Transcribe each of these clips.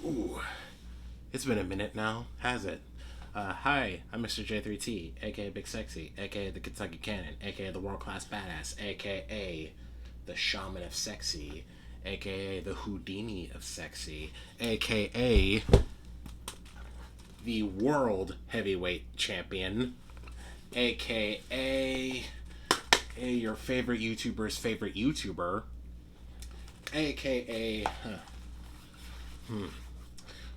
Ooh, it's been a minute now, has it? Hi, I'm Mr. J3T, aka Big Sexy, aka the Kentucky Cannon, aka the World Class Badass, aka the Shaman of Sexy, aka the Houdini of Sexy, aka the World Heavyweight Champion, aka your favorite YouTuber's favorite YouTuber, aka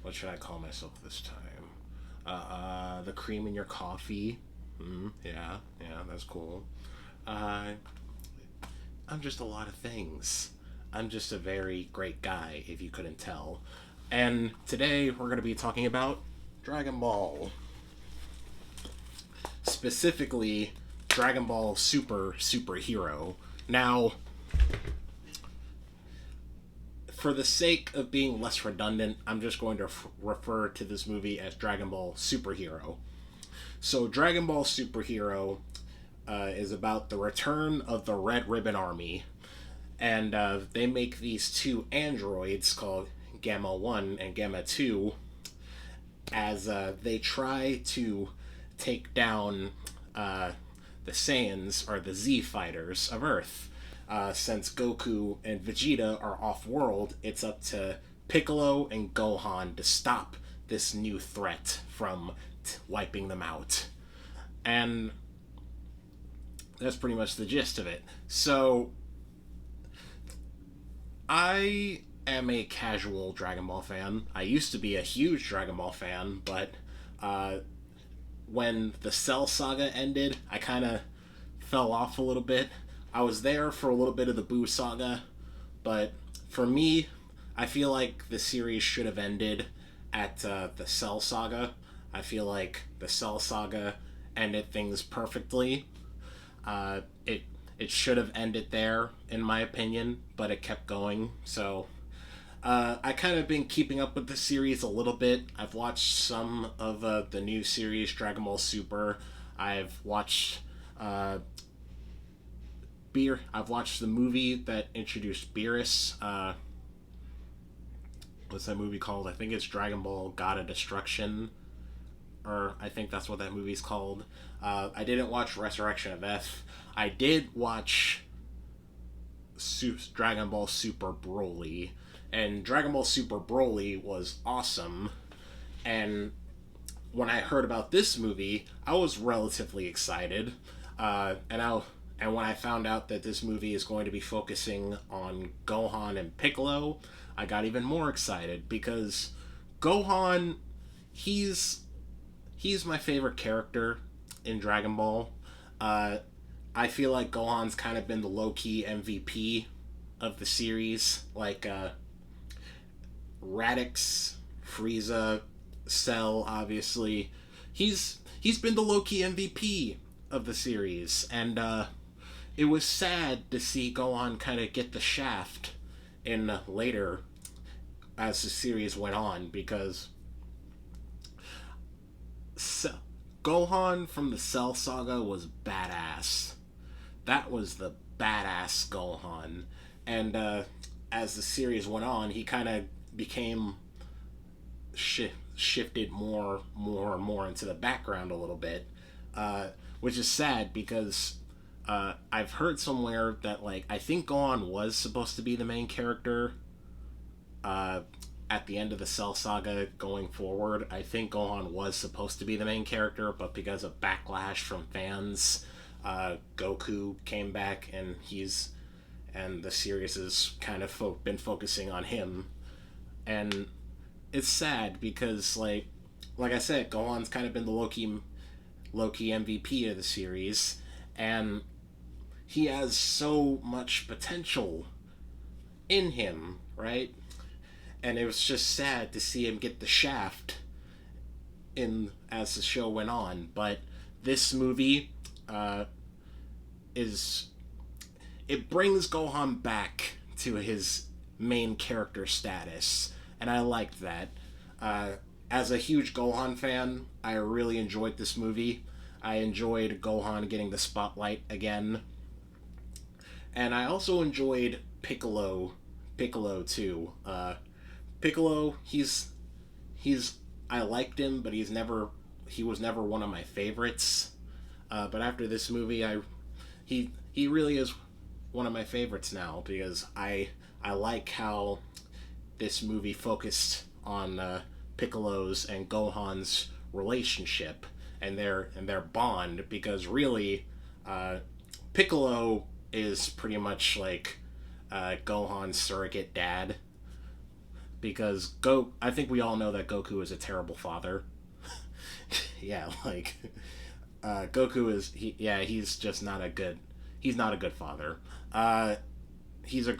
what should I call myself this time? The cream in your coffee. Yeah, that's cool. Uh, I'm just a lot of things. I'm just a very great guy, if you couldn't tell. And today we're going to be talking about Dragon Ball. Specifically, Dragon Ball Superhero. Now, for the sake of being less redundant, I'm just going to refer to this movie as Dragon Ball Superhero. So, Dragon Ball Superhero is about the return of the Red Ribbon Army, and they make these two androids called Gamma 1 and Gamma 2 as they try to take down the Saiyans, or the Z fighters of Earth. Since Goku and Vegeta are off-world, it's up to Piccolo and Gohan to stop this new threat from wiping them out. And that's pretty much the gist of it. So, I am a casual Dragon Ball fan. I used to be a huge Dragon Ball fan, but when the Cell Saga ended, I kind of fell off a little bit. I was there for a little bit of the Boo Saga, but for me, I feel like the series should have ended at the Cell Saga. I feel like the Cell Saga ended things perfectly. It should have ended there, in my opinion, but it kept going. So I kind of been keeping up with the series a little bit. I've watched some of the new series, Dragon Ball Super. I've watched I've watched the movie that introduced Beerus. What's that movie called? I think it's Dragon Ball God of Destruction, or I think that's what that movie's called. I didn't watch Resurrection of F. I did watch Dragon Ball Super Broly, and Dragon Ball Super Broly was awesome. And when I heard about this movie, I was relatively excited. And when I found out that this movie is going to be focusing on Gohan and Piccolo, I got even more excited because Gohan, he's my favorite character in Dragon Ball. I feel like Gohan's kind of been the low-key MVP of the series. Like Radix, Frieza, Cell, obviously. He's been the low-key MVP of the series, and it was sad to see Gohan kind of get the shaft in later as the series went on, because Gohan from the Cell Saga was badass. That was the badass Gohan. And as the series went on, he kind of became shifted more and more into the background a little bit, which is sad because I've heard somewhere that, like, I think Gohan was supposed to be the main character at the end of the Cell Saga going forward. I think Gohan was supposed to be the main character, but because of backlash from fans, Goku came back, and the series has kind of been focusing on him. And it's sad because, like I said, Gohan's kind of been the low-key MVP of the series, and he has so much potential in him, right? And it was just sad to see him get the shaft as the show went on. But this movie it brings Gohan back to his main character status, and I liked that. As a huge Gohan fan, I really enjoyed this movie. I enjoyed Gohan getting the spotlight again. And I also enjoyed Piccolo Piccolo too. Piccolo, he's I liked him, but he was never one of my favorites. But after this movie, he really is one of my favorites now because I like how this movie focused on Piccolo's and Gohan's relationship and their bond because really Piccolo is pretty much like Gohan's surrogate dad because I think we all know that Goku is a terrible father. Yeah, like Goku is he's just not a good he's not a good father. He's a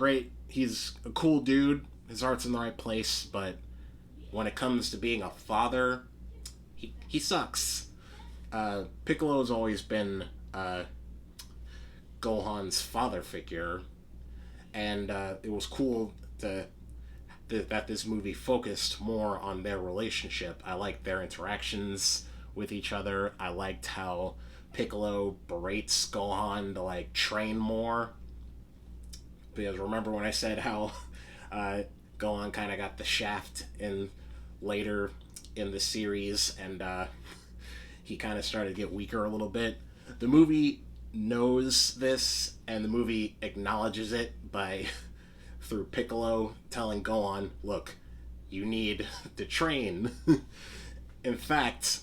cool dude. His heart's in the right place, but when it comes to being a father, he sucks. Piccolo's always been Gohan's father figure, and it was cool that this movie focused more on their relationship. I liked their interactions with each other. I liked how Piccolo berates Gohan to like train more. Because remember when I said how Gohan kind of got the shaft in later in the series, and he kind of started to get weaker a little bit. The movie knows this, and the movie acknowledges it by through Piccolo telling Gohan, "Look, you need to train." In fact,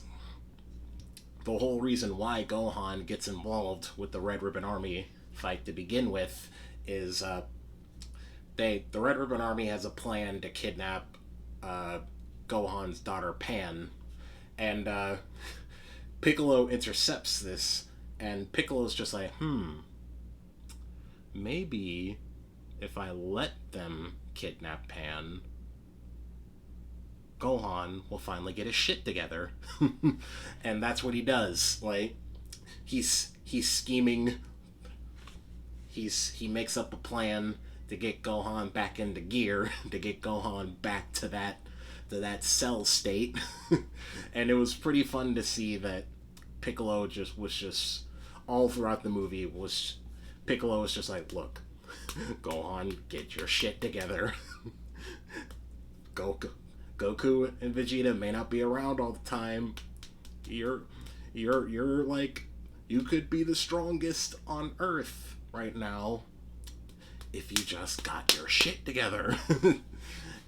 the whole reason why Gohan gets involved with the Red Ribbon Army fight to begin with is the Red Ribbon Army has a plan to kidnap Gohan's daughter Pan, and Piccolo intercepts this, and Piccolo's just like, maybe if I let them kidnap Pan, Gohan will finally get his shit together. And that's what he does. Like, he's scheming. He makes up a plan to get Gohan back into gear, to get Gohan back to that cell state. And it was pretty fun to see that Piccolo was just all throughout the movie Piccolo was just like, look, Gohan, get your shit together. Goku and Vegeta may not be around all the time. You're like, you could be the strongest on Earth right now if you just got your shit together.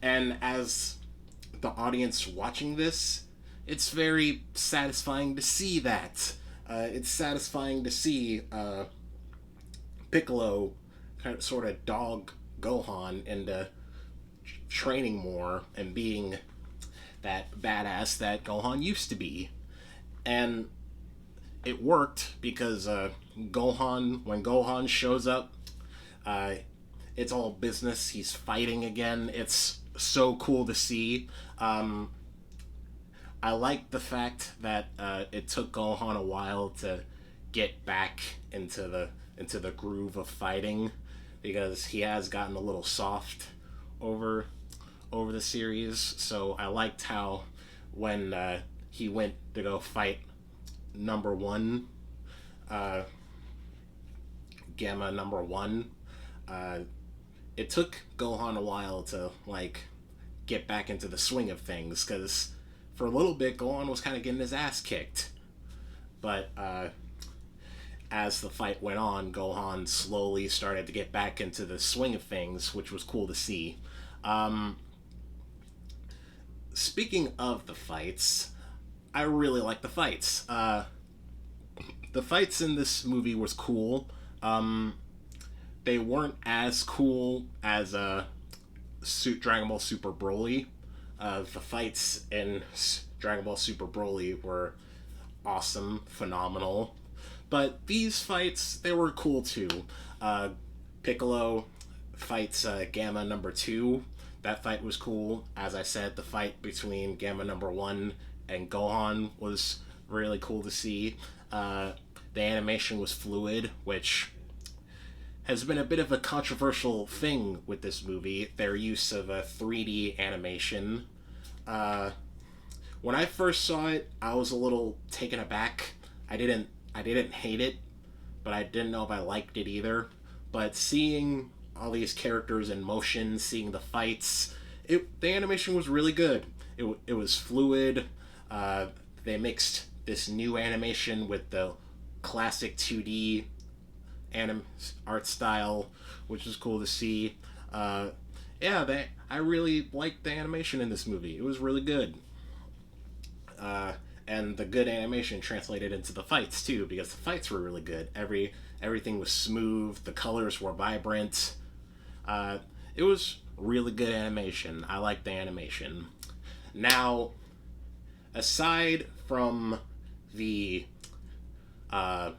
And as the audience watching this, it's very satisfying to see that. It's satisfying to see Piccolo kind of sort of dog Gohan into training more and being that badass that Gohan used to be. And it worked because when Gohan shows up, it's all business. He's fighting again. It's so cool to see. I like the fact that it took Gohan a while to get back into the groove of fighting, because he has gotten a little soft over the series. So I liked how when he went to go fight number one, Gamma number one, it took Gohan a while to like get back into the swing of things, because for a little bit Gohan was kind of getting his ass kicked, but as the fight went on, Gohan slowly started to get back into the swing of things, which was cool to see. Speaking of the fights, I really like the fights. The fights in this movie was cool. They weren't as cool as Dragon Ball Super Broly. The fights in Dragon Ball Super Broly were awesome, phenomenal. But these fights, they were cool too. Piccolo fights Gamma number 2. That fight was cool. As I said, the fight between Gamma number 1 and Gohan was really cool to see. The animation was fluid, which has been a bit of a controversial thing with this movie, their use of a 3D animation. When I first saw it, I was a little taken aback. I didn't hate it, but I didn't know if I liked it either. But seeing all these characters in motion, seeing the fights. The animation was really good. It was fluid. Uh, they mixed this new animation with the classic 2D art style, which was cool to see. Uh, yeah, I really liked the animation in this movie. It was really good. Uh, and the good animation translated into the fights too, because the fights were really good. Everything was smooth. The colors were vibrant. Uh, it was really good animation. I like the animation. Now, aside from the uh,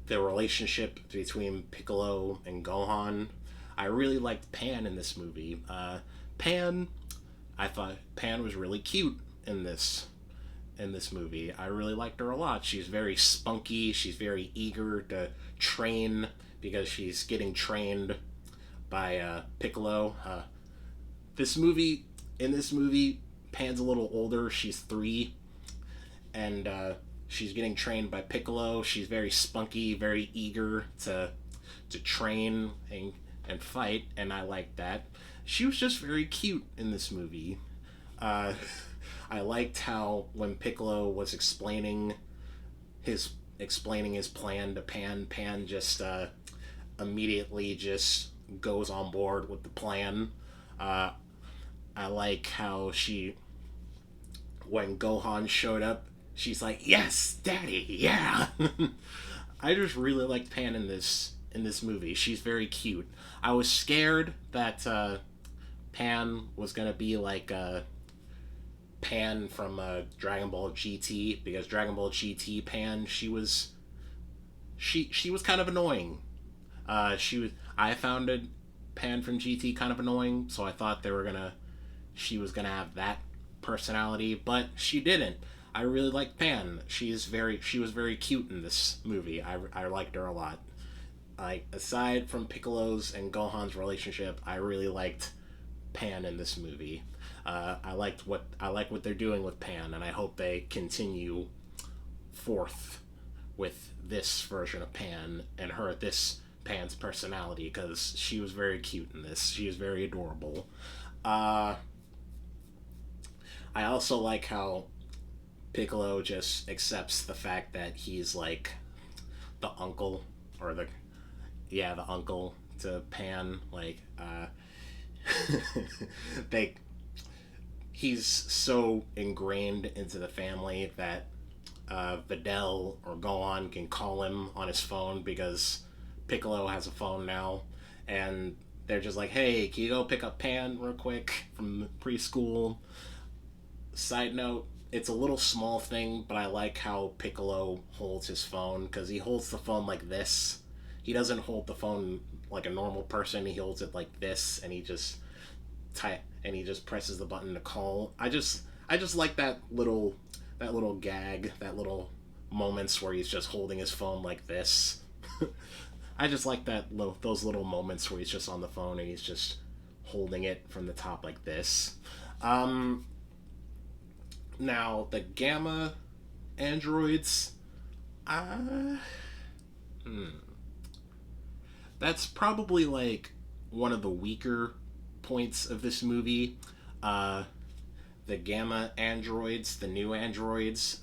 the relationship between Piccolo and Gohan, I really liked Pan in this movie. Pan, I thought Pan was really cute in this movie. I really liked her a lot. She's very spunky. She's very eager to train because she's getting trained by Piccolo. This movie, in this movie, Pan's a little older. She's 3, and she's getting trained by Piccolo. She's very spunky, very eager to train and fight, and I like that. She was just very cute in this movie. Uh, I liked how when Piccolo was explaining his plan to Pan, Pan just immediately just goes on board with the plan. Uh, I like how when Gohan showed up, she's like, "Yes, Daddy, yeah." I just really liked Pan in this movie. She's very cute. I was scared that Pan was gonna be like Pan from Dragon Ball GT, because Dragon Ball GT Pan, she was kind of annoying. I found Pan from GT kind of annoying, so I thought she was gonna have that personality, but she didn't. I really liked Pan. She was very cute in this movie. I liked her a lot. Like, aside from Piccolo's and Gohan's relationship, I really liked Pan in this movie. I like what they're doing with Pan, and I hope they continue forth with this version of Pan and this Pan's personality, because she was very cute in this. She was very adorable. I also like how Piccolo just accepts the fact that he's like the uncle, or the uncle to Pan. Like, he's so ingrained into the family that Videl or Gohan can call him on his phone because Piccolo has a phone now, and they're just like, "Hey, can you go pick up Pan real quick from preschool?" Side note, it's a little small thing, but I like how Piccolo holds his phone, because he holds the phone like this. He doesn't hold the phone like a normal person. He holds it like this, and he just presses the button to call. I just like that little gag, that little moments where he's just holding his phone like this. I just like those little moments where he's just on the phone and he's just holding it from the top like this. Now, the Gamma androids, that's probably like one of the weaker points of this movie. The Gamma androids, the new androids,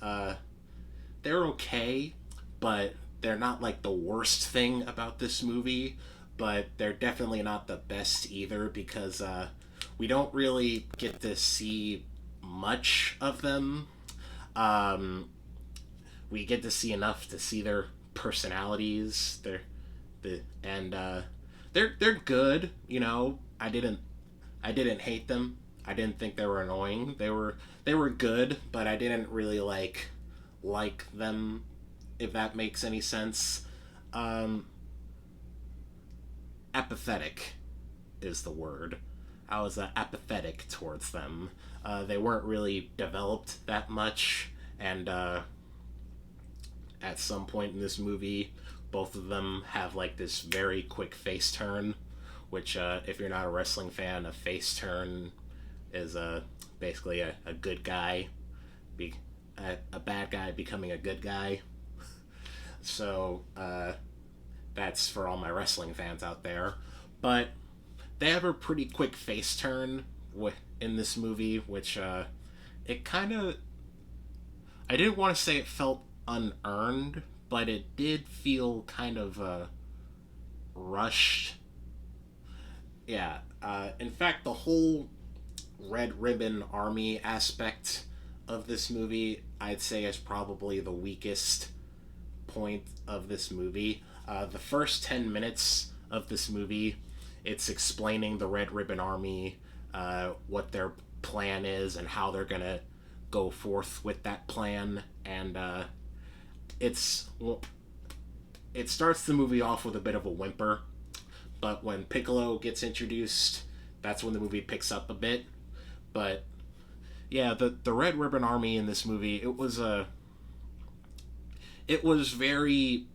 they're okay, but they're not like the worst thing about this movie, but they're definitely not the best either, because we don't really get to see much of them. We get to see enough to see their personalities. They're good. You know, I didn't hate them. I didn't think they were annoying. They were good, but I didn't really like them, if that makes any sense. Apathetic is the word. I was apathetic towards them. They weren't really developed that much, and at some point in this movie, both of them have like this very quick face turn, which, if you're not a wrestling fan, a face turn is basically a good guy, a bad guy becoming a good guy. So that's for all my wrestling fans out there. But they have a pretty quick face turn in this movie, which it kind of, I didn't want to say it felt unearned, but it did feel kind of rushed. Yeah. In fact, the whole Red Ribbon Army aspect of this movie, I'd say, is probably the weakest point of this movie. The first 10 minutes of this movie, it's explaining the Red Ribbon Army, what their plan is, and how they're gonna go forth with that plan. And it's well, it starts the movie off with a bit of a whimper, but when Piccolo gets introduced, that's when the movie picks up a bit. But yeah, the Red Ribbon Army in this movie, it was very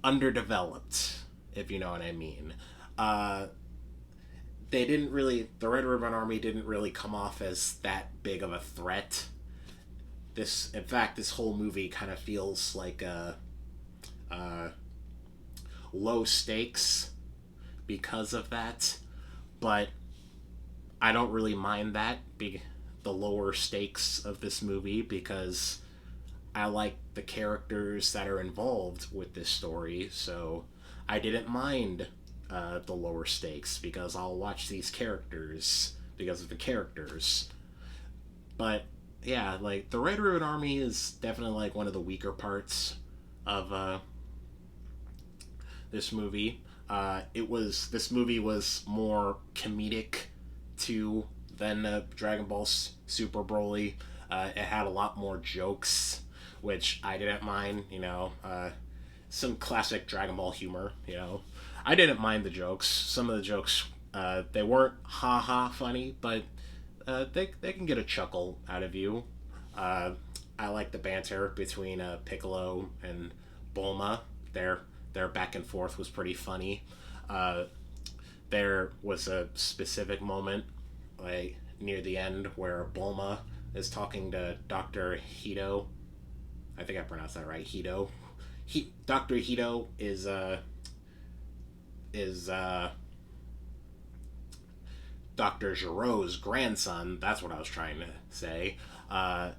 underdeveloped, if you know what I mean. Uh, they didn't really the Red Ribbon Army didn't really come off as that big of a threat. This, in fact, this whole movie kind of feels like a low stakes because of that. But I don't really mind that, the lower stakes of this movie, because I like the characters that are involved with this story, so I didn't mind the lower stakes because I'll watch these characters because of the characters. But yeah, like the Red Ribbon Army is definitely like one of the weaker parts of this movie. This movie was more comedic too than Dragon Ball Super Broly. It had a lot more jokes, which I didn't mind. Some classic Dragon Ball humor. I didn't mind the jokes. Some of the jokes, they weren't ha ha funny, but they can get a chuckle out of you. I like the banter between Piccolo and Bulma. Their back and forth was pretty funny. There was a specific moment, like near the end, where Bulma is talking to Dr. Hito. I think I pronounced that right. Hito. Dr. Hito is Dr. Giro's grandson. That's what I was trying to say. And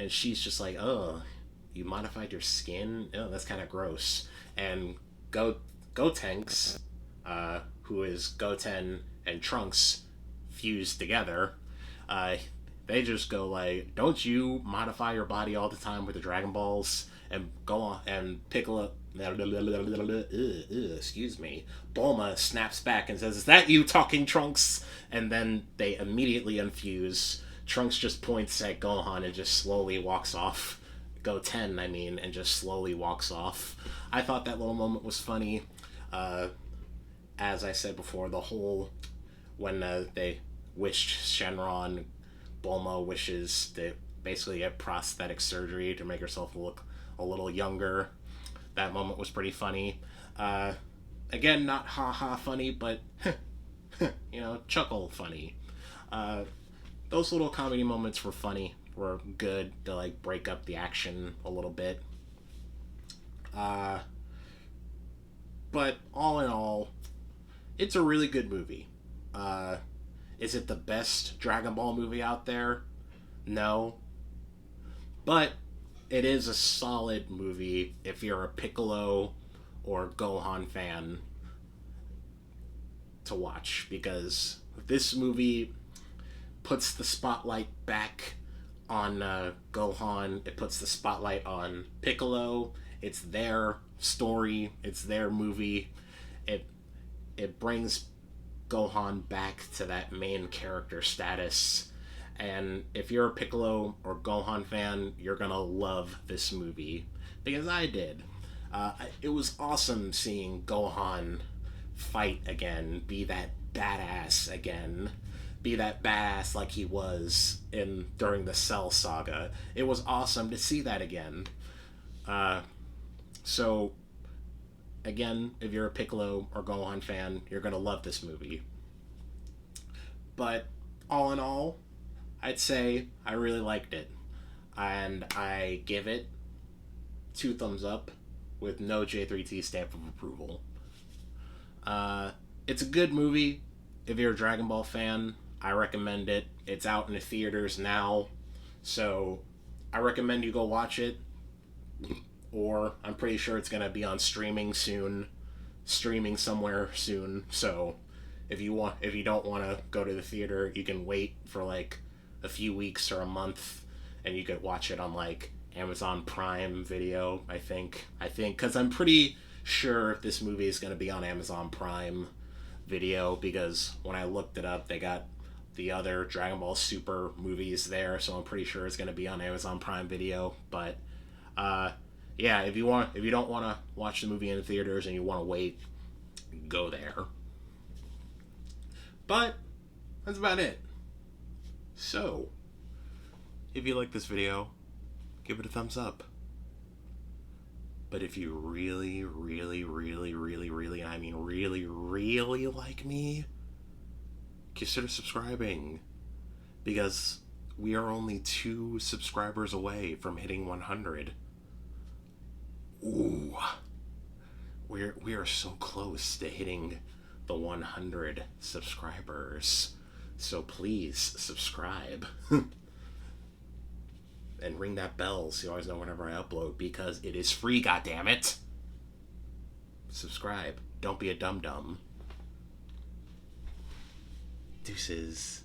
she's just like, oh, you modified your skin? Oh, that's kind of gross. And Gotenks, who is Goten and Trunks fused together, they just go like, don't you modify your body all the time with the Dragon Balls? And go on, and Piccolo, excuse me, Bulma snaps back and says, is that you talking, Trunks? And then they immediately unfuse. Trunks just points at Gohan and just slowly walks off. Goten, I mean, and just slowly walks off. I thought that little moment was funny. As I said before, the whole, when they wished Shenron, Bulma wishes to basically get prosthetic surgery to make herself look a little younger. That moment was pretty funny. Again, not ha-ha funny, but, chuckle funny. Those little comedy moments were funny, were good to, like, break up the action a little bit. But all in all, it's a really good movie. Is it the best Dragon Ball movie out there? No. But it is a solid movie if you're a Piccolo or Gohan fan to watch, because this movie puts the spotlight back on Gohan. It puts the spotlight on Piccolo. It's their story. It's their movie. It brings Gohan back to that main character status. And if you're a Piccolo or Gohan fan, you're gonna love this movie, because I did. It was awesome seeing Gohan fight again, be that badass again, be that badass like he was during the Cell Saga. It was awesome to see that again. So, again, if you're a Piccolo or Gohan fan, you're gonna love this movie. But all in all, I'd say I really liked it, and I give it 2 thumbs up with no J3T stamp of approval. It's a good movie. If you're a Dragon Ball fan, I recommend it. It's out in the theaters now, so I recommend you go watch it. Or I'm pretty sure it's gonna be on streaming soon, streaming somewhere soon. So if you don't want to go to the theater, you can wait for like a few weeks or a month, and you could watch it on like Amazon Prime Video. I think because I'm pretty sure this movie is gonna be on Amazon Prime Video, because when I looked it up, they got the other Dragon Ball Super movies there, so I'm pretty sure it's gonna be on Amazon Prime Video. But yeah, if you don't want to watch the movie in the theaters and you want to wait, go there. But that's about it. So, if you like this video, give it a thumbs up. But if you really, really, really, really, really, I mean really, really like me, consider subscribing. Because we are only 2 subscribers away from hitting 100. Ooh. We are so close to hitting the 100 subscribers. So please subscribe. And ring that bell so you always know whenever I upload, because it is free, goddammit. Subscribe. Don't be a dum-dum. Deuces.